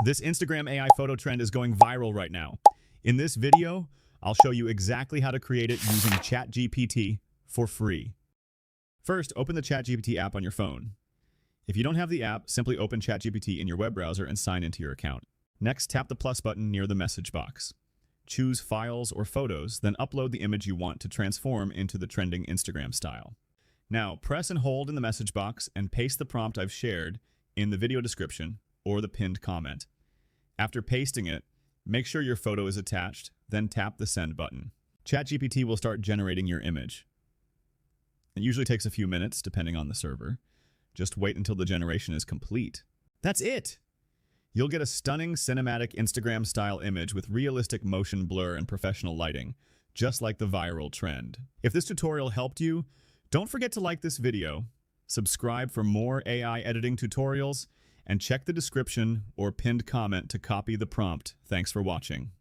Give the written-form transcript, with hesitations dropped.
This Instagram AI photo trend is going viral right now. In this video, I'll show you exactly how to create it using Chatgpt for free. First, open the Chatgpt app on your phone. If you don't have the app, simply open Chatgpt in your web browser and sign into your account. Next, tap the plus button near the message box. Choose Files or Photos, then upload the image you want to transform into the trending Instagram style. Now, press and hold in the message box and paste the prompt I've shared in the video description or the pinned comment. After pasting it, make sure your photo is attached, then tap the send button. Chatgpt will start generating your image. It usually takes a few minutes, depending on the server. Just wait until the generation is complete. That's it! You'll get a stunning cinematic Instagram-style image with realistic motion blur and professional lighting, just like the viral trend. If this tutorial helped you, don't forget to like this video, subscribe for more AI editing tutorials, and check the description or pinned comment to copy the prompt. Thanks for watching.